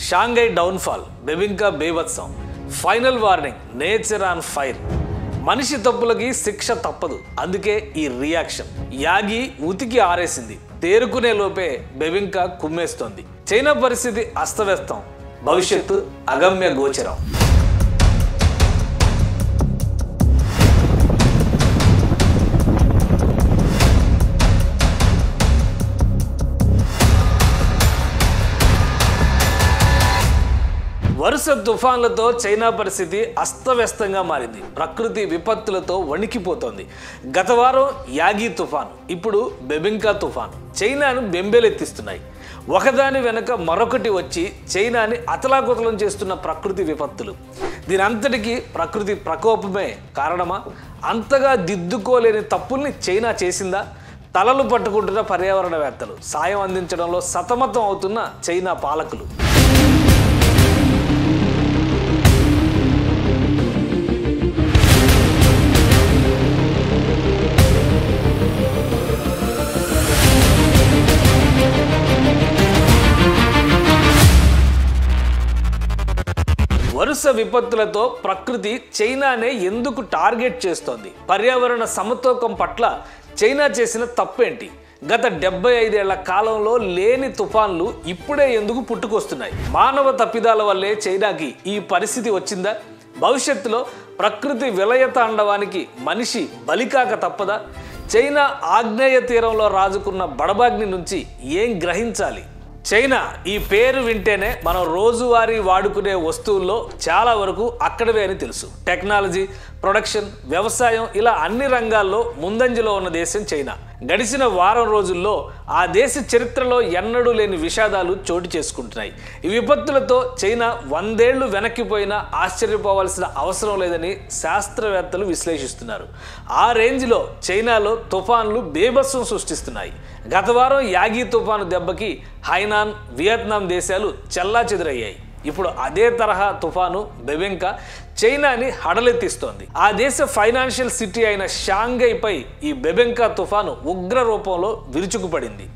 Shanghai downfall, bebinca బీభత్సం, final warning, nature on fire. మనిషి తప్పులకి శిక్ష తప్పదు, అందుకే ఈ రియాక్షన్. యాగి ఉతికి ఆరేసింది, తేరుకునే లోపే బెబింకా కుమ్మేస్తోంది. చైనా పరిస్థితి అస్తవ్యస్తం, భవిష్యత్తు అగమ్య గోచరం. వరుస తుఫాన్లతో చైనా పరిస్థితి అస్తవ్యస్తంగా మారింది. ప్రకృతి విపత్తులతో వణికిపోతోంది. గత వారం యాగి తుఫాను, ఇప్పుడు బెబింకా తుఫాను చైనాను బెంబేలెత్తిస్తున్నాయి. ఒకదాని వెనక మరొకటి వచ్చి చైనాని అతలాకుతలం చేస్తున్న ప్రకృతి విపత్తులు. దీనంతటికీ ప్రకృతి ప్రకోపమే కారణమా? అంతగా దిద్దుకోలేని తప్పుల్ని చైనా చేసిందా? తలలు పట్టుకుంటున్న పర్యావరణవేత్తలు, సాయం అందించడంలో సతమతం అవుతున్న చైనా పాలకులు. వరుస విపత్తులతో ప్రకృతి చైనానే ఎందుకు టార్గెట్ చేస్తోంది? పర్యావరణ సమతూకం పట్ల చైనా చేసిన తప్పేంటి? గత 75 ఏళ్ల కాలంలో లేని తుఫాన్లు ఇప్పుడే ఎందుకు పుట్టుకొస్తున్నాయి? మానవ తప్పిదాల వల్లే చైనాకి ఈ పరిస్థితి వచ్చిందా? భవిష్యత్తులో ప్రకృతి విలయతాండవానికి మనిషి బలికాక తప్పదా? చైనా ఆగ్నేయ తీరంలో రాజుకున్న బడబాగ్ని నుంచి ఏం గ్రహించాలి? చైనా ఈ పేరు వింటేనే మనం రోజువారీ వాడుకునే వస్తువుల్లో చాలా వరకు అక్కడవే అని తెలుసు. టెక్నాలజీ, ప్రొడక్షన్, వ్యవసాయం ఇలా అన్ని రంగాల్లో ముందంజలో ఉన్న దేశం చైనా. గడిచిన వారం రోజుల్లో ఆ దేశ చరిత్రలో ఎన్నడూ లేని విషాదాలు చోటు చేసుకుంటున్నాయి. ఈ విపత్తులతో చైనా 100 ఏళ్లు వెనక్కిపోయినా ఆశ్చర్యపోవాల్సిన అవసరం లేదని శాస్త్రవేత్తలు విశ్లేషిస్తున్నారు. ఆ రేంజ్లో చైనాలో తుఫాన్లు బీభత్సం సృష్టిస్తున్నాయి. గత వారం యాగి తుఫాను దెబ్బకి హైనాన్, వియత్నాం దేశాలు చెల్లాచెదురయ్యాయి. ఇప్పుడు అదే తరహా తుఫాను బెబింకా చైనాని హడలెత్తిస్తోంది. ఆ దేశ ఫైనాన్షియల్ సిటీ అయిన షాంఘైపై ఈ బెబింకా తుఫాను ఉగ్ర రూపంలో విరుచుకుపడింది.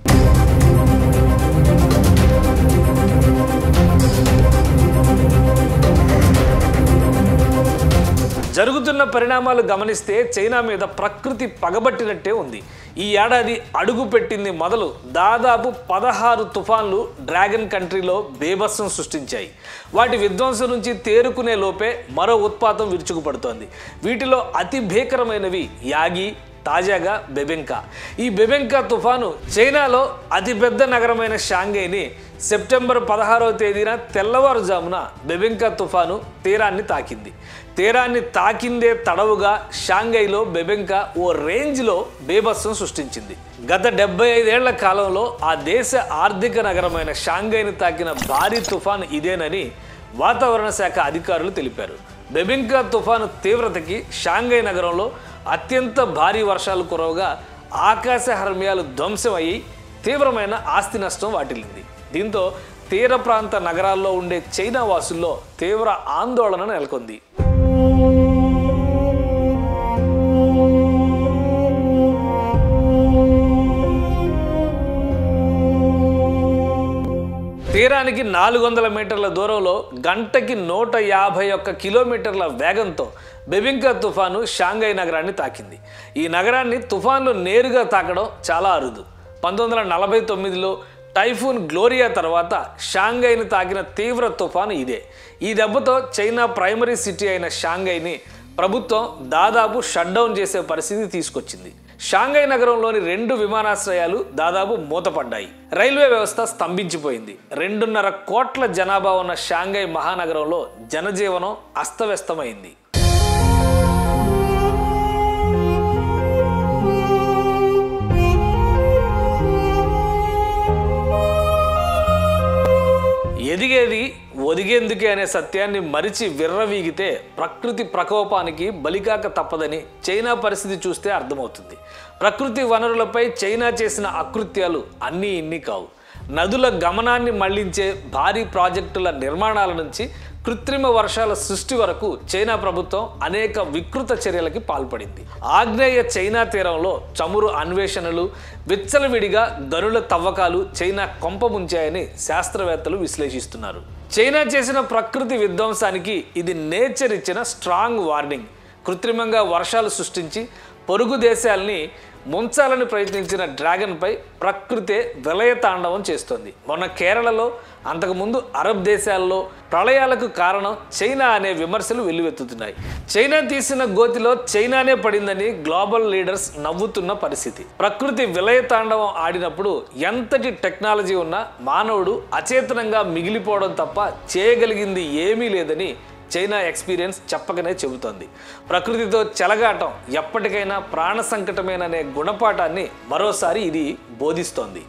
జరుగుతున్న పరిణామాలు గమనిస్తే చైనా మీద ప్రకృతి పగబట్టినట్టే ఉంది. ఈ ఏడాది అడుగు పెట్టింది మొదలు దాదాపు 16 తుఫాన్లు డ్రాగన్ కంట్రీలో బీభత్సం సృష్టించాయి. వాటి విధ్వంసం నుంచి తేరుకునే లోపే మరో ఉత్పాతం విరుచుకుపడుతోంది. వీటిలో అతి భీకరమైనవి యాగి, తాజాగా బెబింకా. ఈ బెబింకా తుఫాను చైనాలో అతిపెద్ద నగరమైన షాంఘైని సెప్టెంబర్ 16వ తేదీన తెల్లవారుజామున బెబింకా తుఫాను తీరాన్ని తాకింది. తీరాన్ని తాకిందే తడవుగా షాంఘైలో బెబింకా ఓ రేంజ్లో బీభత్సం సృష్టించింది. గత 75 ఏళ్ల కాలంలో ఆ దేశ ఆర్థిక నగరమైన షాంఘైని తాకిన భారీ తుఫాను ఇదేనని వాతావరణ శాఖ అధికారులు తెలిపారు. బెబింకా తుఫాను తీవ్రతకి షాంఘై నగరంలో అత్యంత భారీ వర్షాలు కురవగా ఆకాశ హర్మ్యాలు ధ్వంసమయ్యి తీవ్రమైన ఆస్తి నష్టం వాటిల్లింది. దీంతో తీర ప్రాంత నగరాల్లో ఉండే చైనా వాసుల్లో తీవ్ర ఆందోళన నెలకొంది. తీరానికి 400 మీటర్ల దూరంలో గంటకి 151 కిలోమీటర్ల వేగంతో బెబింకా తుఫాను షాంఘై నగరాన్ని తాకింది. ఈ నగరాన్ని తుఫాన్లు నేరుగా తాకడం చాలా అరుదు. 1949లో టైఫూన్ గ్లోరియా తర్వాత షాంఘైని తాకిన తీవ్ర తుఫాను ఇదే. ఈ దెబ్బతో చైనా ప్రైమరీ సిటీ అయిన షాంఘైని ప్రభుత్వం దాదాపు షట్డౌన్ చేసే పరిస్థితి తీసుకొచ్చింది. షాంఘై నగరంలోని 2 విమానాశ్రయాలు దాదాపు మూతపడ్డాయి. రైల్వే వ్యవస్థ స్తంభించిపోయింది. 2.5 కోట్ల జనాభా ఉన్న షాంఘై మహానగరంలో జనజీవనం అస్తవ్యస్తమైంది. ఎదిగేది ఒదిగేందుకే అనే సత్యాన్ని మరిచి విర్రవీగితే ప్రకృతి ప్రకోపానికి బలికాక తప్పదని చైనా పరిస్థితి చూస్తే అర్థమవుతుంది. ప్రకృతి వనరులపై చైనా చేసిన అకృత్యాలు అన్నీ ఇన్ని కావు. నదుల గమనాన్ని మళ్లించే భారీ ప్రాజెక్టుల నిర్మాణాల నుంచి కృత్రిమ వర్షాల సృష్టి వరకు చైనా ప్రభుత్వం అనేక వికృత చర్యలకి పాల్పడింది. ఆగ్నేయ చైనా తీరంలో చమురు అన్వేషణలు, విచ్చలవిడిగా గనుల తవ్వకాలు చైనా కొంపముంచాయని శాస్త్రవేత్తలు విశ్లేషిస్తున్నారు. చైనా చేసిన ప్రకృతి విధ్వంసానికి ఇది నేచర్ ఇచ్చిన స్ట్రాంగ్ వార్నింగ్. కృత్రిమంగా వర్షాలు సృష్టించి పొరుగు దేశాలని ముంచాలని ప్రయత్నించిన డ్రాగన్పై ప్రకృతే విలయతాండవం చేస్తోంది. మొన్న కేరళలో, అంతకుముందు అరబ్ దేశాల్లో ప్రళయాలకు కారణం చైనా అనే విమర్శలు వెల్లువెత్తుతున్నాయి. చైనా తీసిన గోతిలో చైనానే పడిందని గ్లోబల్ లీడర్స్ నవ్వుతున్న పరిస్థితి. ప్రకృతి విలయతాండవం ఆడినప్పుడు ఎంతటి టెక్నాలజీ ఉన్నా మానవుడు అచేతనంగా మిగిలిపోవడం తప్ప చేయగలిగింది ఏమీ లేదని చైనా ఎక్స్పీరియన్స్ చెప్పకనే చెబుతోంది. ప్రకృతితో చెలగాటం ఎప్పటికైనా ప్రాణ సంకటమేననే గుణపాఠాన్ని మరోసారి ఇది బోధిస్తోంది.